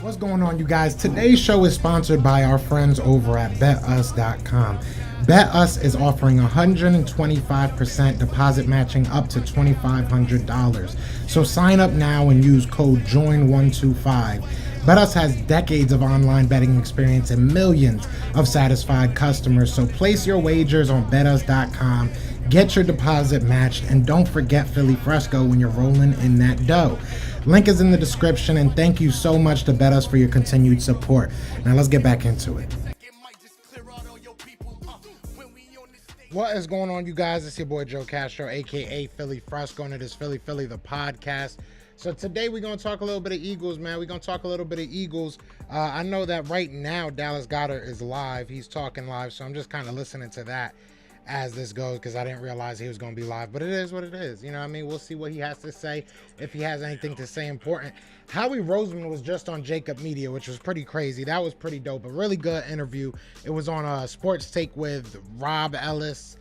What's going on, you guys? Today's show is sponsored by our friends over at betus.com. BetUs is offering 125% deposit matching up to $2,500. So sign up now and use code JOIN125. BetUs has decades of online betting experience and millions of satisfied customers. So place your wagers on betus.com. Get your deposit matched, and don't forget Philly Fresco when you're rolling in that dough. Link is in the description, and thank you so much to BetUs for your continued support. Now let's get back into it. What is going on, you guys? It's your boy Joe Castro, aka Philly Fresco, and it is Philly the podcast. So today we're going to talk a little bit of Eagles, man. We're going to talk a little bit of Eagles. I know that right now Dallas Goedert is live. He's talking live, so I'm just kind of listening to that as this goes, because I didn't realize he was going to be live, but it is what it is. You know what I mean? We'll see what he has to say, if he has anything to say important. Howie Roseman was just on Jacob Media, which was pretty crazy. That was pretty dope. A really good interview. It was on a Sports Take with Rob Ellis,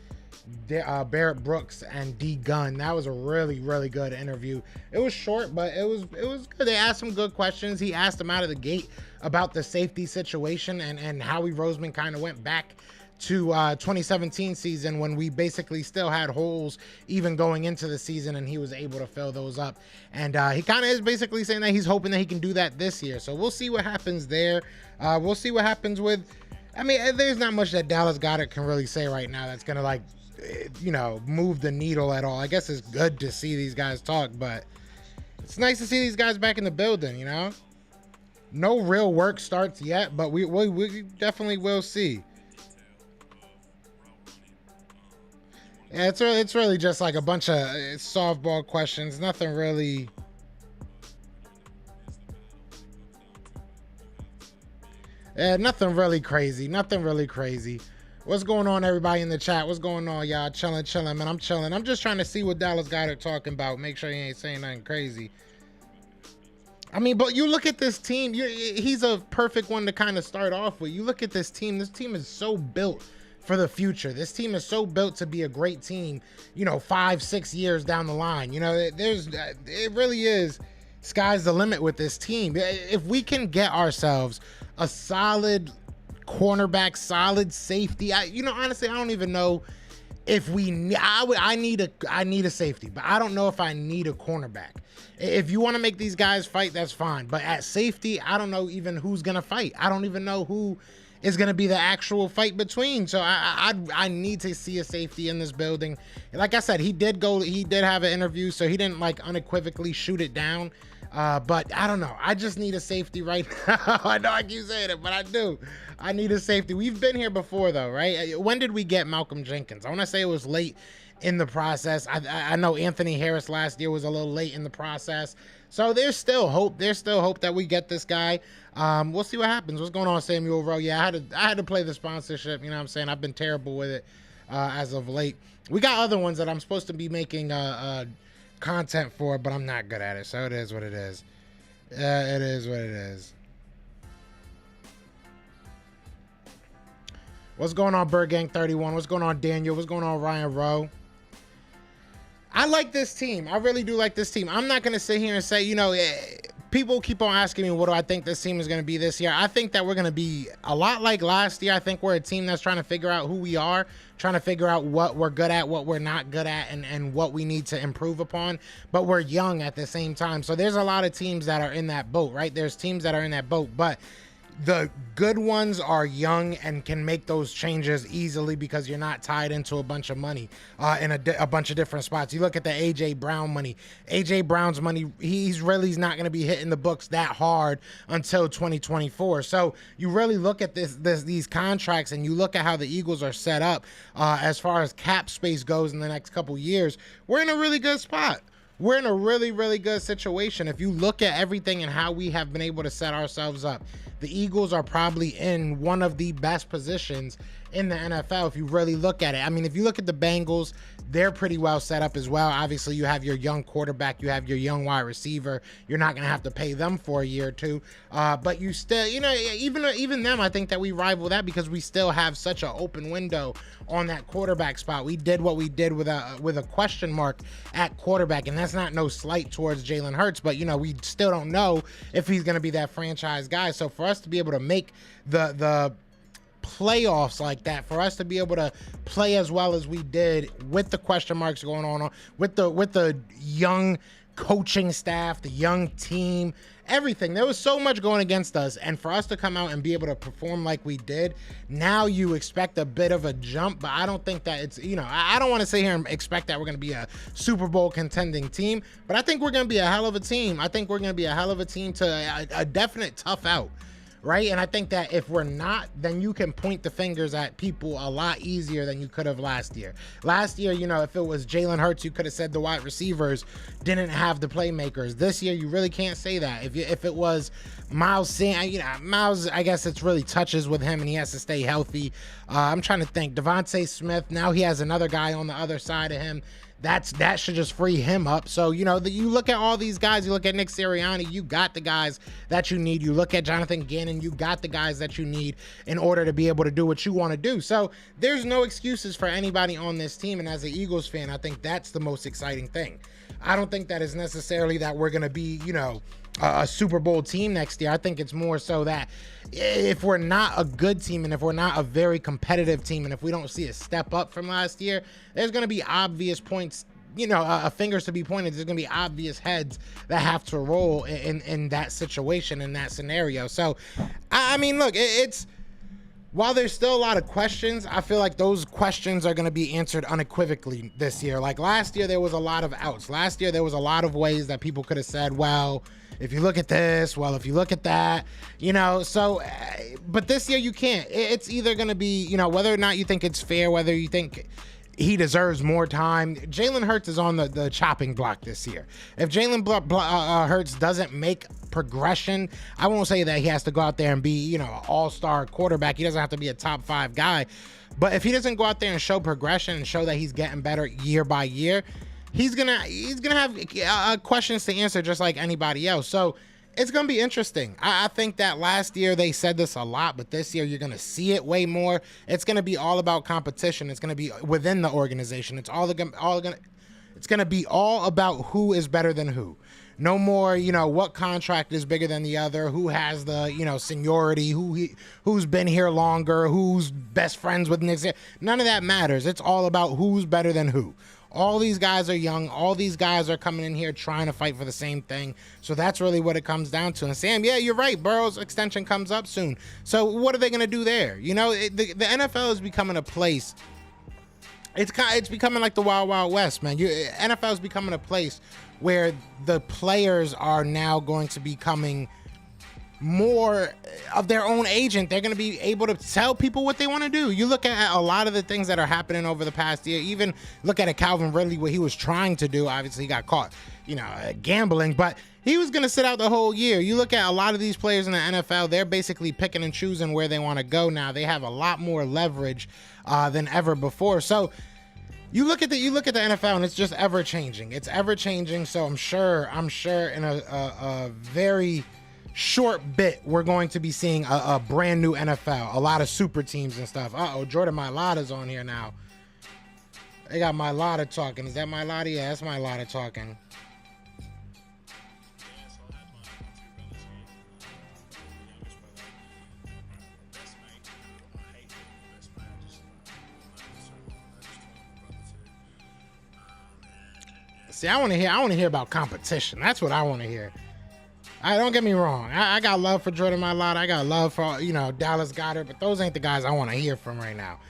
Barrett Brooks, and D Gunn. That was a really good interview. It was short, but it was good. They asked some good questions. He asked them out of the gate about the safety situation, and Howie Roseman kind of went back to 2017 season, when we basically still had holes even going into the season, and he was able to fill those up. And he kind of is basically saying that he's hoping that he can do that this year. So we'll see what happens there. We'll see what happens with, I mean, there's not much that Dallas Goedert can really say right now that's gonna, like, you know, move the needle at all. I guess it's good to see these guys talk, but it's nice to see these guys back in the building, you know. No real work starts yet, but we definitely will see. Yeah, it's really just like a bunch of softball questions. Nothing really. Yeah, nothing really crazy. Nothing really crazy. What's going on, everybody in the chat? What's going on, y'all? Chilling, man. I'm chilling. I'm just trying to see what Dallas Goedert talking about. Make sure he ain't saying nothing crazy. I mean, but you look at this team. He's a perfect one to kind of start off with. You look at this team. This team is so built for the future. This team is so built to be a great team, you know, 5-6 years down the line. You know, it really is sky's the limit with this team. If we can get ourselves a solid cornerback, solid safety, honestly, I don't even know if I need a safety, but I don't know if I need a cornerback. If you want to make these guys fight, that's fine. But at safety, I don't know even who's going to fight. I don't even know who is going to be the actual fight between. So I need to see a safety in this building. Like I said, he did have an interview, so he didn't like unequivocally shoot it down. But I don't know. I just need a safety right now. I know I keep saying it, but I do. I need a safety. We've been here before, though, right? When did we get Malcolm Jenkins? I want to say it was late in the process. I know Anthony Harris last year was a little late in the process. So there's still hope. There's still hope that we get this guy. We'll see what happens. What's going on, Samuel Rowe? Yeah, I had to play the sponsorship. You know what I'm saying? I've been terrible with it as of late. We got other ones that I'm supposed to be making content for, but I'm not good at it. So it is what it is. It is what it is. What's going on, Bird Gang 31? What's going on, Daniel? What's going on, Ryan Rowe? I like this team. I really do like this team. I'm not going to sit here and say, you know, people keep on asking me, what do I think this team is going to be this year? I think that we're going to be a lot like last year. I think we're a team that's trying to figure out who we are, trying to figure out what we're good at, what we're not good at, and what we need to improve upon. But we're young at the same time. So there's a lot of teams that are in that boat, right? There's teams that are in that boat, but the good ones are young and can make those changes easily because you're not tied into a bunch of money in a bunch of different spots. You look at the AJ Brown money. AJ Brown's money, he's not going to be hitting the books that hard until 2024. So you really look at these contracts, and you look at how the Eagles are set up as far as cap space goes in the next couple years. We're in a really good spot. We're in a really good situation. If you look at everything and how we have been able to set ourselves up, the Eagles are probably in one of the best positions in the NFL if you really look at it. I mean, if you look at the Bengals, they're pretty well set up as well. Obviously, you have your young quarterback, you have your young wide receiver. You're not going to have to pay them for a year or two. But you still, you know, even them, I think that we rival that because we still have such an open window on that quarterback spot. We did what we did with a question mark at quarterback, and that's not no slight towards Jalen Hurts, but you know, we still don't know if he's going to be that franchise guy. So for us to be able to make the playoffs like that, for us to be able to play as well as we did with the question marks going on with the young coaching staff, the young team, everything, there was so much going against us, and for us to come out and be able to perform like we did, now you expect a bit of a jump, but I don't think that it's, you know, I don't want to sit here and expect that we're going to be a Super Bowl contending team, but I think we're going to be a hell of a team. I think we're going to be a hell of a team to a definite tough out. Right. And I think that if we're not, then you can point the fingers at people a lot easier than you could have last year. Last year, you know, if it was Jalen Hurts, you could have said the wide receivers didn't have the playmakers. This year, you really can't say that. If it was Miles, you know, Miles, I guess it's really touches with him and he has to stay healthy. I'm trying to think. Devontae Smith, now he has another guy on the other side of him. That should just free him up. So, you know, you look at all these guys, you look at Nick Sirianni, you got the guys that you need. You look at Jonathan Gannon, you got the guys that you need in order to be able to do what you want to do. So there's no excuses for anybody on this team. And as an Eagles fan, I think that's the most exciting thing. I don't think that is necessarily that we're going to be, you know, a Super Bowl team next year. I think it's more so that if we're not a good team and if we're not a very competitive team and if we don't see a step up from last year, there's going to be obvious points, you know, fingers to be pointed. There's going to be obvious heads that have to roll in that situation, in that scenario. So, I mean, look, it's, while there's still a lot of questions, I feel like those questions are going to be answered unequivocally this year. Like last year, there was a lot of outs. Last year, there was a lot of ways that people could have said, well, if you look at this, well, if you look at that, you know, so, but this year you can't. It's either going to be, you know, whether or not you think it's fair, whether you think he deserves more time. Jalen Hurts is on the chopping block this year. If Jalen Hurts doesn't make progression, I won't say that he has to go out there and be, you know, an all-star quarterback. He doesn't have to be a top 5 guy. But if he doesn't go out there and show progression and show that he's getting better year by year, he's gonna have questions to answer just like anybody else. So it's gonna be interesting. I think that last year they said this a lot, but this year you're gonna see it way more. It's gonna be all about competition. It's gonna be within the organization. It's gonna be all about who is better than who. No more, you know, what contract is bigger than the other, who has the, you know, seniority, who's been here longer, who's best friends with Nick. None of that matters. It's all about who's better than who. All these guys are young. All these guys are coming in here trying to fight for the same thing. So that's really what it comes down to. And Sam, yeah, you're right. Burrow's extension comes up soon. So what are they going to do there? You know, the NFL is becoming a place. It's becoming like the Wild Wild West, man. NFL is becoming a place where the players are now going to be becoming more of their own agent. They're going to be able to tell people what they want to do. You look at a lot of the things that are happening over the past year. Even look at a Calvin Ridley, what he was trying to do. Obviously, he got caught, you know, gambling, but he was going to sit out the whole year. You look at a lot of these players in the NFL, they're basically picking and choosing where they want to go now. They have a lot more leverage than ever before. So you look at the NFL and it's just ever changing. It's ever changing. So I'm sure in a very short bit, we're going to be seeing a brand new NFL, a lot of super teams and stuff. Jordan Mailata's on here now. They got Mailata talking. Is that Mailata? Yeah, that's Mailata talking. See, I want to hear about competition. That's what I want to hear. Don't get me wrong. I got love for Jordan Mailata. I got love for, you know, Dallas Goedert, but those ain't the guys I want to hear from right now.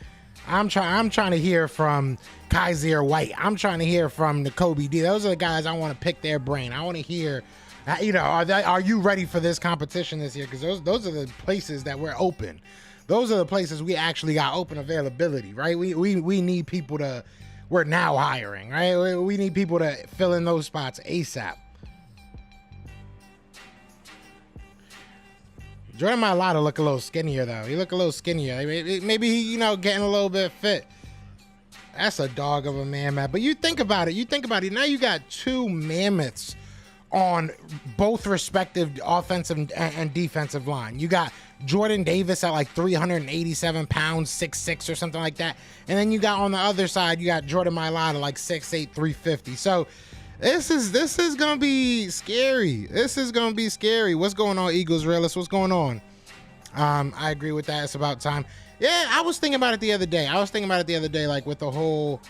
I'm trying to hear from Kaiser White. I'm trying to hear from the Kobe D. Those are the guys I want to pick their brain. I want to hear, you know, are you ready for this competition this year? Because those are the places that we're open. Those are the places we actually got open availability, right? We need people to. We're now hiring, right? We need people to fill in those spots ASAP. Jordan Mailata look a little skinnier though. He look a little skinnier. Maybe he, you know, getting a little bit fit. That's a dog of a man. But you think about it. You think about it. Now you got two mammoths on both respective offensive and defensive line. You got Jordan Davis at like 387 pounds, 6'6" or something like that. And then you got on the other side, you got Jordan Mailata like 6'8", 350. So this is gonna be scary. This is gonna be scary. What's going on, Eagles Realist? What's going on? I agree with that. It's about time. Yeah, I was thinking about it the other day. Like with the whole,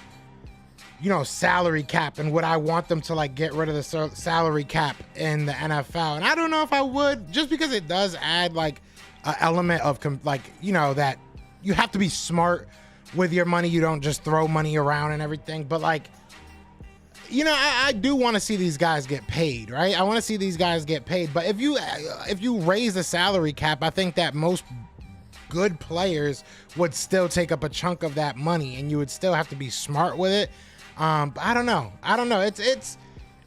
you know, salary cap and would I want them to like get rid of the salary cap in the NFL? And I don't know if I would, just because it does add like an element of like, you know, that you have to be smart with your money. You don't just throw money around and everything. But like, you know, I do want to see these guys get paid, right? I want to see these guys get paid. But if you raise the salary cap, I think that most good players would still take up a chunk of that money, and you would still have to be smart with it. But I don't know.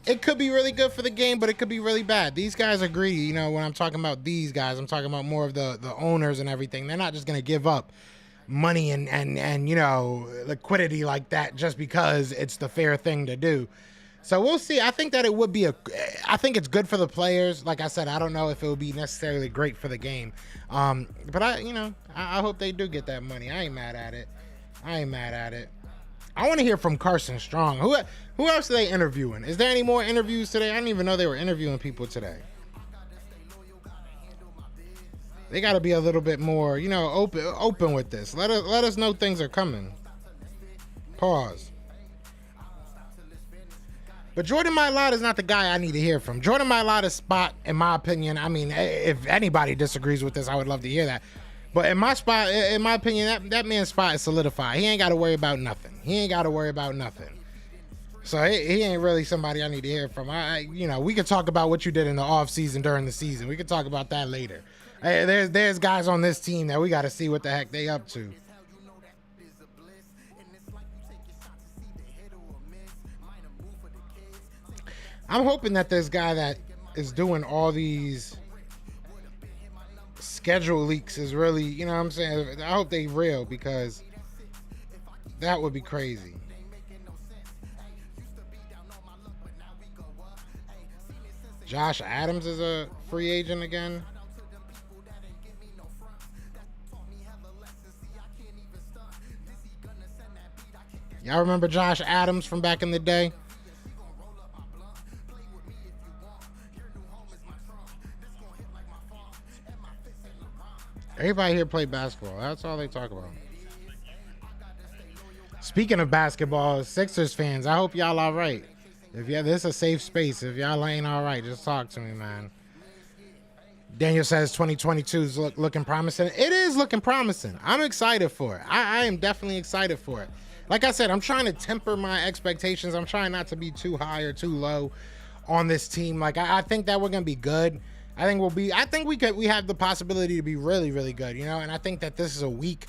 It could be really good for the game, but it could be really bad. These guys are greedy. You know, when I'm talking about these guys, I'm talking about more of the owners and everything. They're not just going to give up money and you know, liquidity like that just because it's the fair thing to do. So we'll see. I think that it would be I think it's good for the players. Like I said, I don't know if it would be necessarily great for the game. But I hope they do get that money. I ain't mad at it. I want to hear from Carson Strong. Who else are they interviewing? Is there any more interviews today? I didn't even know they were interviewing people today. They got to be a little bit more, you know, open with this. Let us know things are coming. Pause. But Jordan Mailata is not the guy I need to hear from. Jordan Mailata's spot, in my opinion, I mean, if anybody disagrees with this, I would love to hear that. But in my opinion, that man's spot is solidified. He ain't got to worry about nothing. So he ain't really somebody I need to hear from. You know, we could talk about what you did in the off season during the season. We could talk about that later. There's guys on this team that we got to see what the heck they up to. I'm hoping that this guy that is doing all these schedule leaks is really, you know what I'm saying? I hope they real, because that would be crazy. Josh Adams is a free agent again. Y'all remember Josh Adams from back in the day? Everybody here play basketball. That's all they talk about. Speaking of basketball, Sixers fans, I hope y'all all right. This is a safe space. If y'all ain't all right, just talk to me, man. Daniel says 2022 is looking promising. It is looking promising. I'm excited for it. I am definitely excited for it. Like I said, I'm trying to temper my expectations. I'm trying not to be too high or too low on this team. Like I think that we're gonna be good. I think we have the possibility to be really, really good, you know. And I think that this is a weak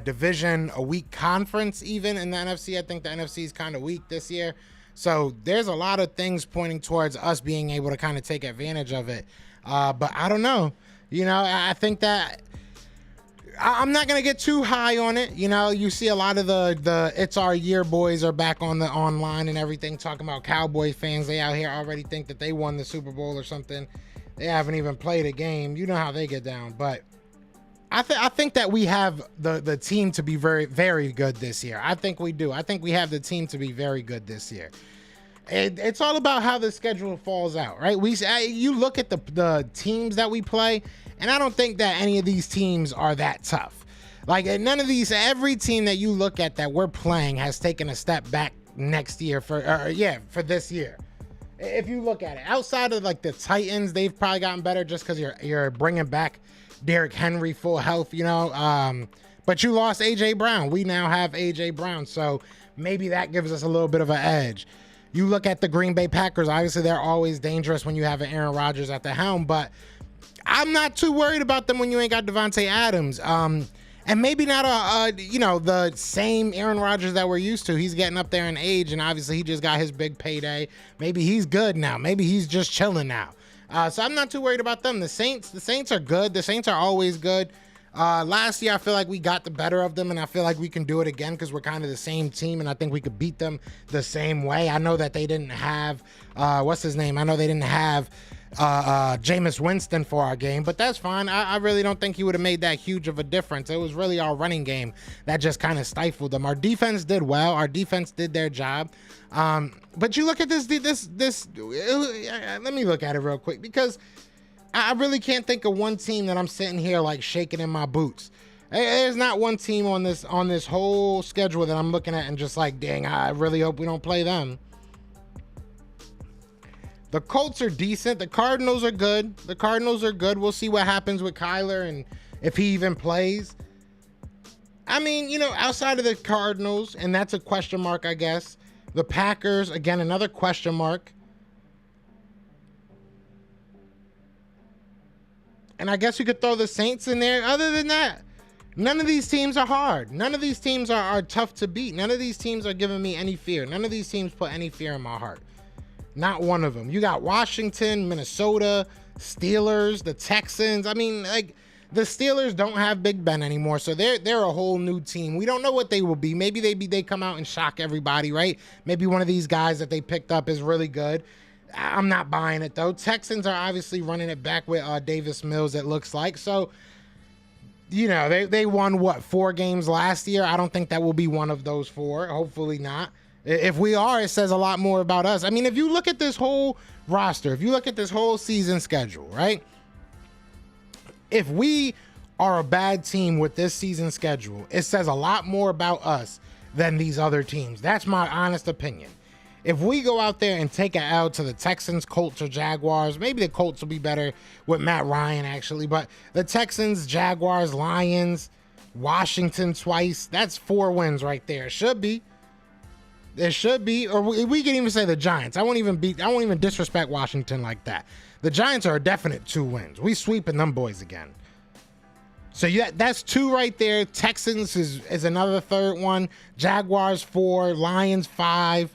division, a weak conference, even in the NFC. I think the NFC is kind of weak this year. So there's a lot of things pointing towards us being able to kind of take advantage of it. But I don't know. You know, I think that I'm not going to get too high on it. You know, you see a lot of the It's Our Year boys are back on the online and everything, talking about Cowboy fans. They out here already think that they won the Super Bowl or something. They haven't even played a game. You know how they get down. But I think that we have the team to be very, very good this year. I think we do. I think we have the team to be very good this year. It's all about how the schedule falls out, right? You look at the teams that we play, and I don't think that any of these teams are that tough. Like none of these, every team that you look at that we're playing has taken a step back next year for this year. If you look at it, outside of like the Titans, they've probably gotten better just because you're bringing back Derrick Henry full health, you know. But you lost AJ Brown. We now have AJ Brown, so maybe that gives us a little bit of an edge. You look at the Green Bay Packers. Obviously, they're always dangerous when you have an Aaron Rodgers at the helm, but I'm not too worried about them when you ain't got Devontae Adams. And maybe not the same Aaron Rodgers that we're used to. He's getting up there in age, and obviously he just got his big payday. Maybe he's good now. Maybe he's just chilling now. So I'm not too worried about them. The Saints are good. The Saints are always good. Last year, I feel like we got the better of them, and I feel like we can do it again because we're kind of the same team, and I think we could beat them the same way. I know that they didn't have, what's his name? I know they didn't have Jameis Winston for our game, but that's fine. I really don't think he would have made that huge of a difference. It was really our running game that just kind of stifled them. Our defense did well. Our defense did their job. But you look at this, let me look at it real quick, because I really can't think of one team that I'm sitting here like shaking in my boots. There's not one team on this whole schedule that I'm looking at and just like, dang, I really hope we don't play them. The Colts are decent. The Cardinals are good. We'll see what happens with Kyler and if he even plays. I mean, you know, outside of the Cardinals, and that's a question mark, I guess. The Packers, again, another question mark. And I guess you could throw the Saints in there. Other than that, none of these teams are hard. None of these teams are tough to beat. None of these teams are giving me any fear. None of these teams put any fear in my heart. Not one of them. You got Washington, Minnesota, Steelers, the Texans. I mean, like, the Steelers don't have Big Ben anymore, so they're a whole new team. We don't know what they will be. Maybe they come out and shock everybody, right? Maybe one of these guys that they picked up is really good. I'm not buying it, though. Texans are obviously running it back with Davis Mills, it looks like. So, you know, they won, what, 4 games last year? I don't think that will be one of those 4. Hopefully not. If we are, it says a lot more about us. I mean, if you look at this whole roster, if you look at this whole season schedule, right? If we are a bad team with this season schedule, it says a lot more about us than these other teams. That's my honest opinion. If we go out there and take an L to the Texans, Colts, or Jaguars, maybe the Colts will be better with Matt Ryan, actually, but the Texans, Jaguars, Lions, Washington twice, that's 4 wins right there. It should be. There should be, or we can even say the Giants. I won't even disrespect Washington like that. The Giants are a definite 2 wins. We sweeping them boys again. So yeah, that's 2 right there. Texans is another 3rd one. Jaguars 4, Lions 5.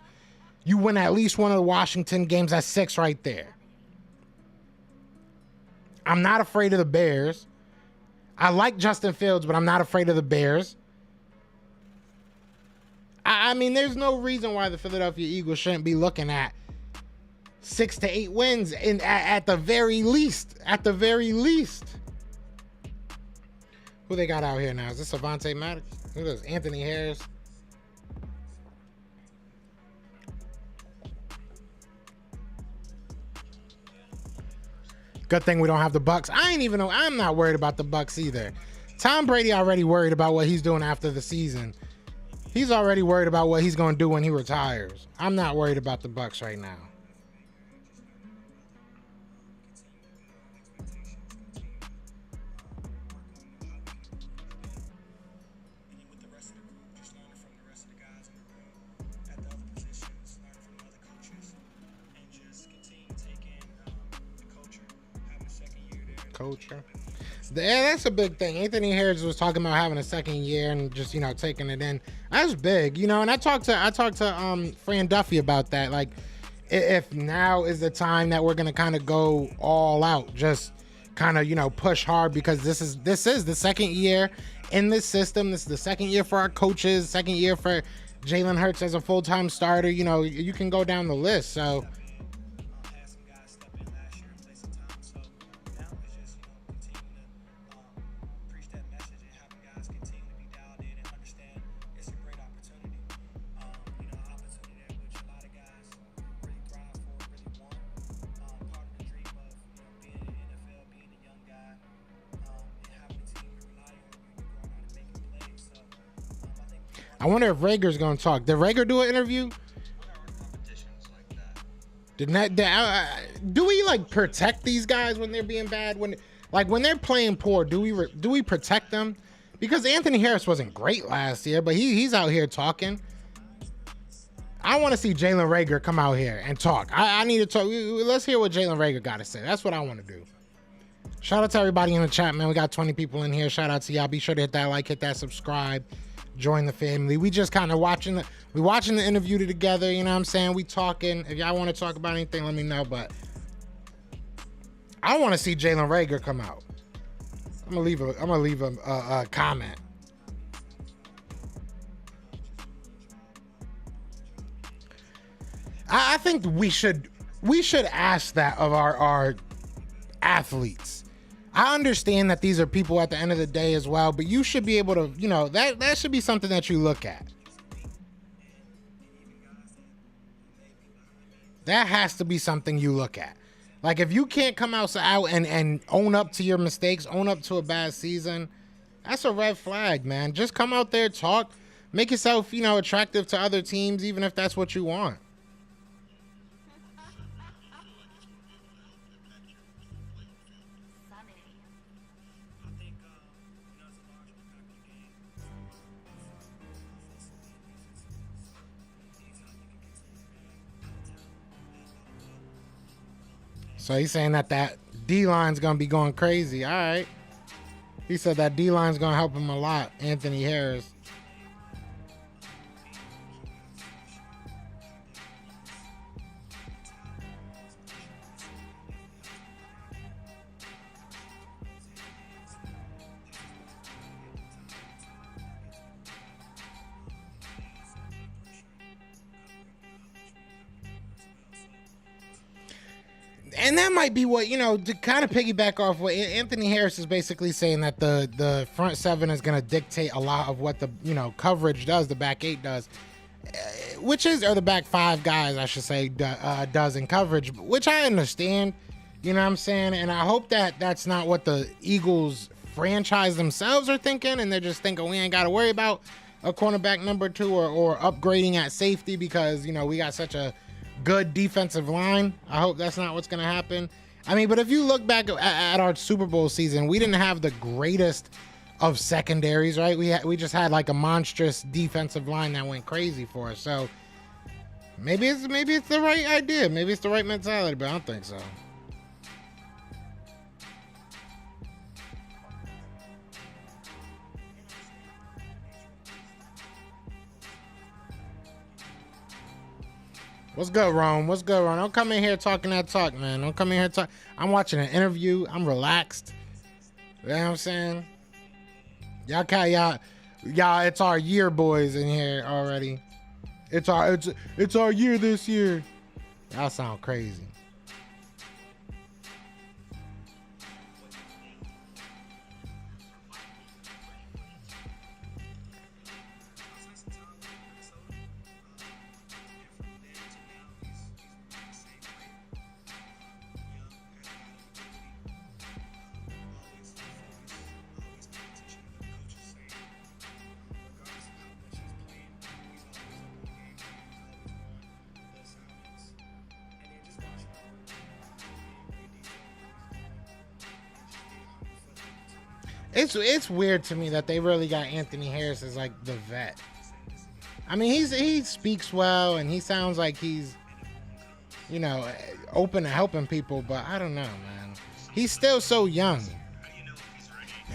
You win at least one of the Washington games. That's 6 right there. I'm not afraid of the Bears. I like Justin Fields, but I'm not afraid of the Bears. I mean, there's no reason why the Philadelphia Eagles shouldn't be looking at 6 to 8 wins at the very least. At the very least. Who they got out here now? Is this Avonte Maddox? Who is Anthony Harris? Good thing we don't have the Bucks. I'm not worried about the Bucks either. Tom Brady already worried about what he's doing after the season. He's already worried about what he's going to do when he retires. I'm not worried about the Bucks right now. Culture. Yeah, that's a big thing. Anthony Harris was talking about having a 2nd year and just, you know, taking it in. That's big, you know. And I talked to Fran Duffy about that. Like, if now is the time that we're gonna kind of go all out, just kind of, you know, push hard, because this is the 2nd year in this system. This is the 2nd year for our coaches, 2nd year for Jalen Hurts as a full-time starter. You know, you can go down the list. So. I wonder if Rager's gonna talk. Did Rager do an interview? Do we like protect these guys when they're being bad? When they're playing poor, do we protect them? Because Anthony Harris wasn't great last year, but he's out here talking. I want to see Jalen Rager come out here and talk. I need to talk. Let's hear what Jalen Rager got to say. That's what I want to do. Shout out to everybody in the chat, man. We got 20 people in here. Shout out to y'all. Be sure to hit that like, hit that subscribe. Join the family. We just kind of watching the interview together, you know what I'm saying? We talking. If y'all want to talk about anything, let me know. But I want to see Jalen Reagor come out. I'm gonna leave a comment. I think we should ask that of our athletes. I understand that these are people at the end of the day as well, but you should be able to, that should be something that you look at. That has to be something you look at. Like, if you can't come out and own up to your mistakes, own up to a bad season, that's a red flag, man. Just come out there, talk, make yourself, attractive to other teams, even if that's what you want. So he's saying that D-line's going to be going crazy. All right. He said that D-line's going to help him a lot, Anthony Harris. And that might be what, to kind of piggyback off what Anthony Harris is basically saying, that the front seven is going to dictate a lot of what the, coverage does, the back eight does, or the back five guys, I should say, does in coverage, which I understand, you know what I'm saying? And I hope that that's not what the Eagles franchise themselves are thinking, and they're just thinking we ain't got to worry about a cornerback number 2 or upgrading at safety because, we got such a good defensive line. I hope that's not what's going to happen. I mean, but if you look back at our Super Bowl season, we didn't have the greatest of secondaries, right? We just had like a monstrous defensive line that went crazy for us. So maybe it's the right idea. Maybe it's the right mentality, but I don't think so. What's good, Rome? What's good, Rome? Don't come in here talking that talk, man. Don't come in here talk. I'm watching an interview. I'm relaxed. You know what I'm saying? Y'all, it's our year, boys, in here already. It's our year this year. Y'all sound crazy. It's weird to me that they really got Anthony Harris as like the vet. I mean, he speaks well and he sounds like he's, open to helping people, but I don't know, man. He's still so young.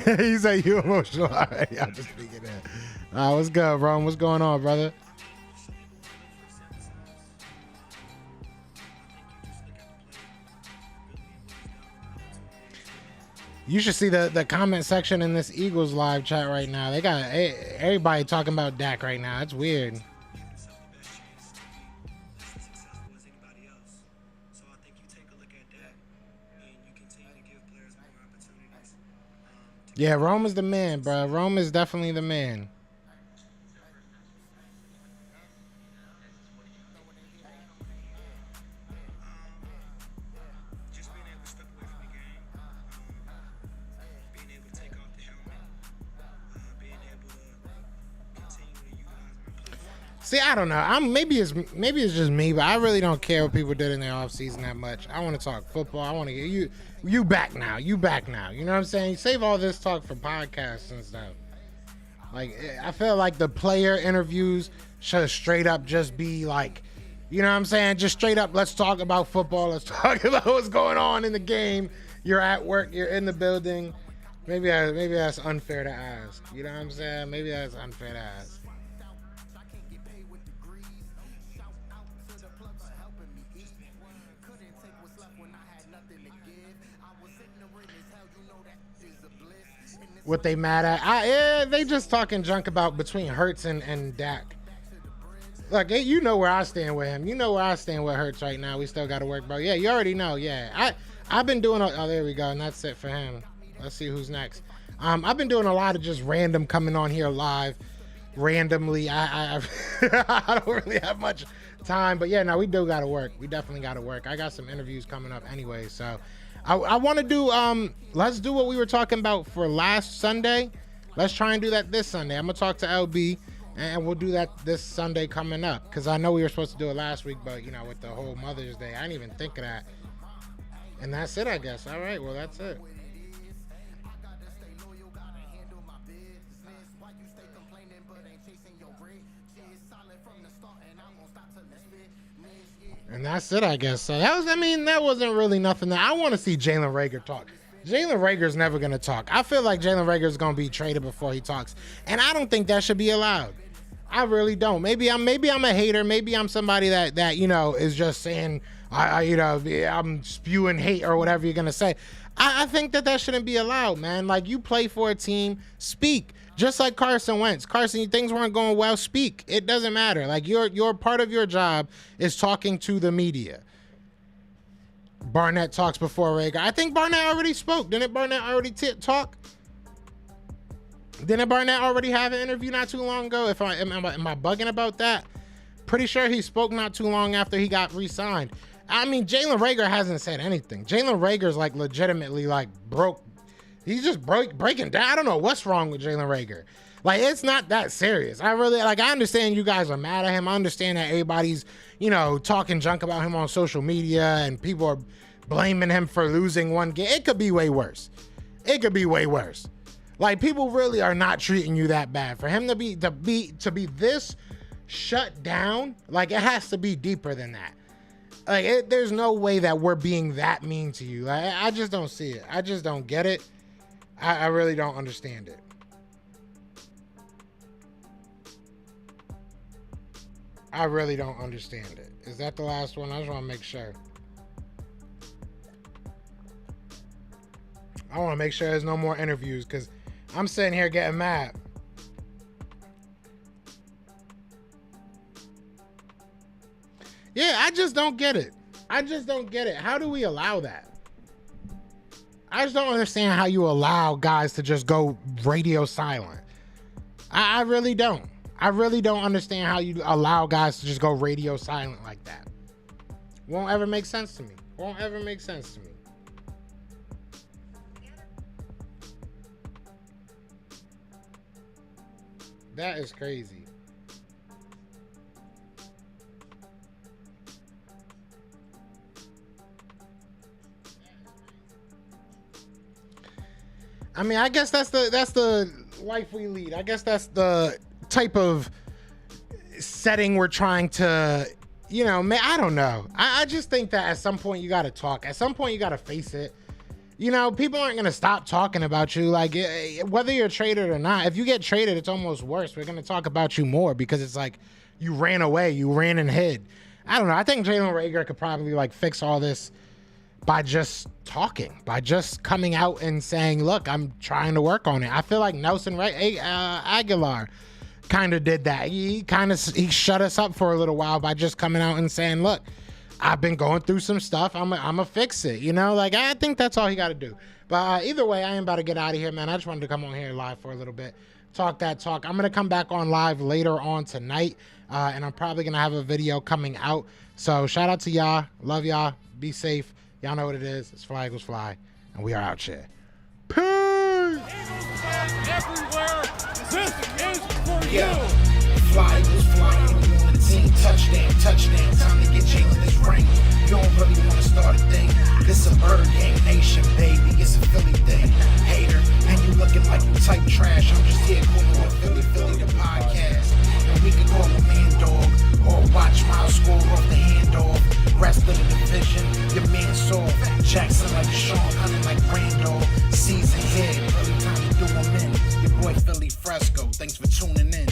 He's like, you emotional. All right, y'all just speaking that. What's good, Rome? What's going on, brother? You should see the comment section in this Eagles live chat right now. They got everybody talking about Dak right now. That's weird. Yeah, Rome is the man, bro. Rome is definitely the man. See, I don't know. Maybe it's just me, but I really don't care what people did in their off season that much. I want to talk football. I want to get you back now. You back now. You know what I'm saying? Save all this talk for podcasts and stuff. Like, I feel like the player interviews should straight up just be like, you know what I'm saying? Just straight up, let's talk about football. Let's talk about what's going on in the game. You're at work. You're in the building. Maybe that's unfair to ask. You know what I'm saying? Maybe that's unfair to ask. what they mad at. They just talking junk about between Hurts and Dak. Look, you know where I stand with him. You know where I stand with Hurts right now. We still got to work, bro. Yeah, you already know. Yeah, I've been doing. Oh, there we go, and that's it for him. Let's see who's next. I've been doing a lot of just random coming on here live, randomly. I don't really have much time, but yeah, no, we do got to work. We definitely got to work. I got some interviews coming up anyway, so I want to do. Let's do what we were talking about for last Sunday. Let's try and do that this Sunday. I'm gonna talk to LB. And we'll do that this Sunday coming up, because I know we were supposed to do it last week, but, you know, with the whole Mother's Day, I didn't even think of that. And that's it, I guess. All right, well, that's it. And that's it, I guess. So that wasn't really nothing. I want to see Jalen Reagor talk. Jalen Reagor's never going to talk. I feel like Jalen Reagor's going to be traded before he talks. And I don't think that should be allowed. I really don't. Maybe I'm a hater. Maybe I'm somebody that you know is just saying I'm spewing hate or whatever you're gonna say. I think that shouldn't be allowed, man. Like, you play for a team, speak. Just like Carson Wentz. Carson, things weren't going well, speak. It doesn't matter. Like, your part of your job is talking to the media. Barnett talks before Reagor. I think Barnett already spoke. Didn't Barnett already talk? Didn't Barnett already have an interview not too long ago? Am I bugging about that? Pretty sure he spoke not too long after he got re-signed. I mean, Jalen Reagor hasn't said anything. Jalen Reagor's like legitimately like broke. He's just breaking down. I don't know what's wrong with Jalen Reagor. Like, it's not that serious. I understand you guys are mad at him. I understand that everybody's, you know, talking junk about him on social media and people are blaming him for losing one game. It could be way worse. It could be way worse. Like, people really are not treating you that bad. For him to be this shut down, like, it has to be deeper than that. Like, there's no way that we're being that mean to you. Like, I just don't see it. I just don't get it. I really don't understand it. I really don't understand it. Is that the last one? I just want to make sure. I want to make sure there's no more interviews, because I'm sitting here getting mad. Yeah, I just don't get it. I just don't get it. How do we allow that? I just don't understand how you allow guys to just go radio silent. I really don't. I really don't understand how you allow guys to just go radio silent like that. Won't ever make sense to me. Won't ever make sense to me. That is crazy. I mean, I guess that's the life we lead. I guess that's the type of setting we're trying to, you know, man, I don't know. I just think that at some point you got to talk. At some point you got to face it. You know, people aren't going to stop talking about you. Like, whether you're traded or not, if you get traded, it's almost worse. We're going to talk about you more because it's like you ran away, you ran and hid. I don't know. I think Jalen Reagor could probably like fix all this by just talking, by just coming out and saying, look, I'm trying to work on it. I feel like Nelson Aguilar kind of did that. He shut us up for a little while by just coming out and saying, look, I've been going through some stuff. I'm a fix it, you know? Like, I think that's all he got to do. But either way, I am about to get out of here, man. I just wanted to come on here live for a little bit, talk that talk. I'm going to come back on live later on tonight, and I'm probably going to have a video coming out. So shout out to y'all. Love y'all. Be safe. Y'all know what it is. It's Fly Eagles Fly, and we are out here. Peace! Everywhere. This is for you. Fly Eagles Fly on the team. Touchdown. Time to get Jalen this ring. You don't really want to start a thing. This a bird game nation, baby. It's a Philly thing. Hater, and you looking like you type trash. I'm just here calling on Philly the podcast. And we can call a man dog or watch Miles score off the handoff. Rest of the division, your man soft. Jackson like Sean, hunting like Randolph. Season head, early time to do him in. Your boy Philly Fresco. Thanks for tuning